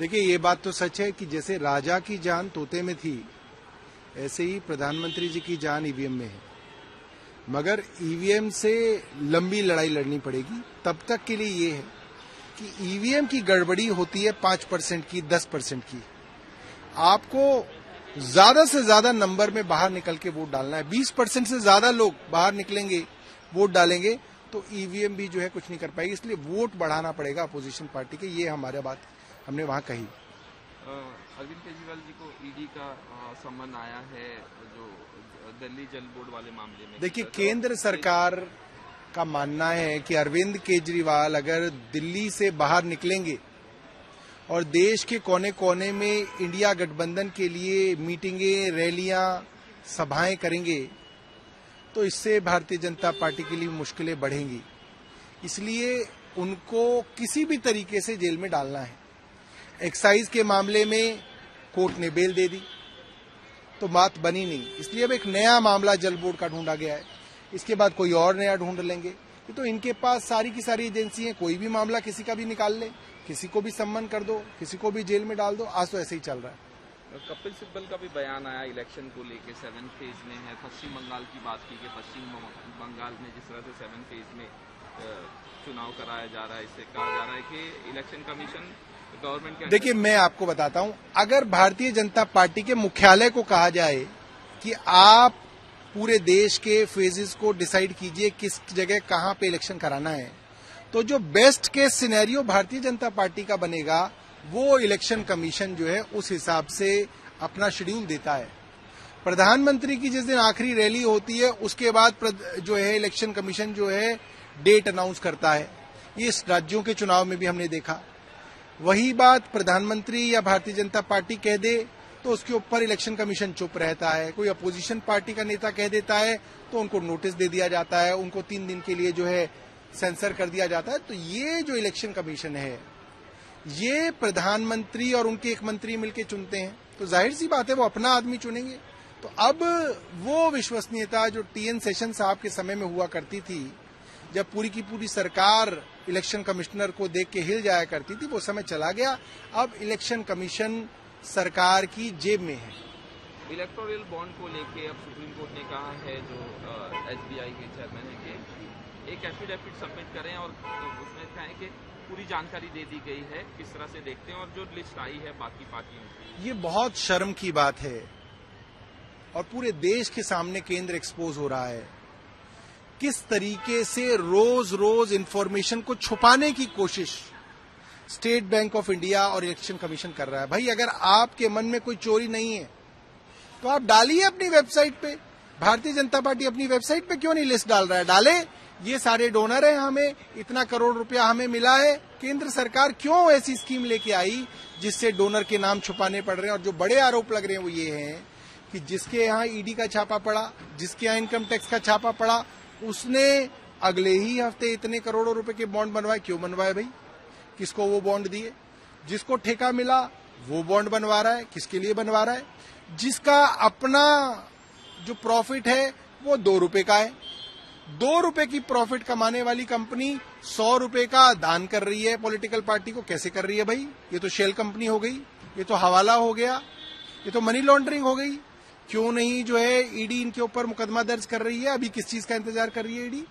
देखिए, ये बात तो सच है कि जैसे राजा की जान तोते में थी, ऐसे ही प्रधानमंत्री जी की जान ईवीएम में है। मगर ईवीएम से लंबी लड़ाई लड़नी पड़ेगी। तब तक के लिए ये है कि ईवीएम की गड़बड़ी होती है 5% की, 10% की। आपको ज्यादा से ज्यादा नंबर में बाहर निकल के वोट डालना है। 20% से ज्यादा लोग बाहर निकलेंगे, वोट डालेंगे, तो ईवीएम भी जो है कुछ नहीं कर पाएगी। इसलिए वोट बढ़ाना पड़ेगा अपोजिशन पार्टी के। ये हमारा बात हमने वहां कही। अरविंद केजरीवाल जी को ईडी का सम्मन आया है जो दिल्ली जल बोर्ड वाले मामले में। देखिए, केंद्र सरकार का मानना है कि अरविंद केजरीवाल अगर दिल्ली से बाहर निकलेंगे और देश के कोने कोने में इंडिया गठबंधन के लिए मीटिंगें, रैलियां, सभाएं करेंगे, तो इससे भारतीय जनता पार्टी के लिए मुश्किलें बढ़ेंगी। इसलिए उनको किसी भी तरीके से जेल में डालना है। एक्साइज के मामले में कोर्ट ने बेल दे दी, तो बात बनी नहीं। इसलिए अब एक नया मामला जल बोर्ड का ढूंढा गया है। इसके बाद कोई और नया ढूंढ लेंगे। तो इनके पास सारी की सारी एजेंसी हैं, कोई भी मामला किसी का भी निकाल ले, किसी को भी सम्मन कर दो, किसी को भी जेल में डाल दो। आज तो ऐसे ही चल रहा है। कपिल सिब्बल का भी बयान आया इलेक्शन को लेके, 7 फेज में है। पश्चिम बंगाल की बात की कि पश्चिम बंगाल में जिस तरह से 7 फेज में चुनाव कराया जा रहा है, इससे कहा जा रहा है कि इलेक्शन कमीशन गवर्नमेंट के। देखिए, मैं आपको बताता हूं, अगर भारतीय जनता पार्टी के मुख्यालय को कहा जाए कि आप पूरे देश के फेजेस को डिसाइड कीजिए किस जगह कहां पे इलेक्शन कराना है, तो जो best case scenario Bharatiya Janata party का बनेगा, वो इलेक्शन कमीशन जो है उस हिसाब से अपना शेड्यूल देता है। प्रधानमंत्री की जिस दिन आखिरी रैली होती है, उसके बाद जो है इलेक्शन कमीशन जो है डेट अनाउंस करता है। ये इस राज्यों के चुनाव में भी हमने देखा। वही बात प्रधानमंत्री या भारतीय जनता पार्टी कह दे तो उसके ऊपर इलेक्शन कमीशन चुप रहता है। कोई अपोजिशन पार्टी का नेता कह देता है तो उनको नोटिस दे दिया जाता है, उनको 3 दिन के लिए जो है सेंसर कर दिया जाता है। तो ये जो इलेक्शन कमीशन है, ये प्रधानमंत्री और उनके एक मंत्री मिलकर चुनते हैं, तो जाहिर सी बात है वो अपना आदमी चुनेंगे। तो अब वो विश्वसनीयता जो टीएन सेशन साहब के समय में हुआ करती थी, जब पूरी की पूरी सरकार इलेक्शन कमिश्नर को देख के हिल जाया करती थी, वो समय चला गया। अब इलेक्शन कमीशन सरकार की जेब में है। इलेक्टोरल बॉन्ड को लेके अब सुप्रीम कोर्ट ने कहा है, जो एसबीआई के चेयरमैन है, कि एक एफिडेविट सबमिट करें और उसमें कहें कि पूरी जानकारी दे दी गई है, किस तरह से देखते हैं, और जो लिस्ट आई है बाकी पार्टियों की। ये बहुत शर्म की बात है और पूरे देश के सामने केंद्र एक्सपोज हो रहा है। किस तरीके से रोज रोज इंफॉर्मेशन को छुपाने की कोशिश स्टेट बैंक ऑफ इंडिया और इलेक्शन कमीशन कर रहा है। भाई, अगर आपके मन में कोई चोरी नहीं है तो आप डालिए अपनी वेबसाइट पे। भारतीय जनता पार्टी अपनी वेबसाइट पे क्यों नहीं लिस्ट डाल रहा है? डाले, ये सारे डोनर हैं, हमें इतना करोड़ रुपया हमें मिला है। केंद्र सरकार क्यों ऐसी स्कीम लेके आई जिससे डोनर के नाम छुपाने पड़ रहे हैं? और जो बड़े आरोप लग रहे हैं वो ये हैं कि जिसके यहाँ ईडी का छापा पड़ा, जिसके यहाँ इनकम टैक्स का छापा पड़ा, उसने अगले ही हफ्ते इतने करोड़ों रुपए के बॉन्ड बनवाए। क्यों बनवाए भाई? किसको वो बॉन्ड दिए? जिसको ठेका मिला वो बॉन्ड बनवा रहा है, किसके लिए बनवा रहा है? जिसका अपना जो प्रॉफिट है वो 2 रुपए का है, 2 रुपए की प्रॉफिट कमाने वाली कंपनी 100 रुपए का दान कर रही है पॉलिटिकल पार्टी को। कैसे कर रही है भाई? ये तो शेल कंपनी हो गई, ये तो हवाला हो गया, ये तो मनी लॉन्ड्रिंग हो गई। क्यों नहीं जो है ईडी इनके ऊपर मुकदमा दर्ज कर रही है? अभी किस चीज का इंतजार कर रही है ईडी?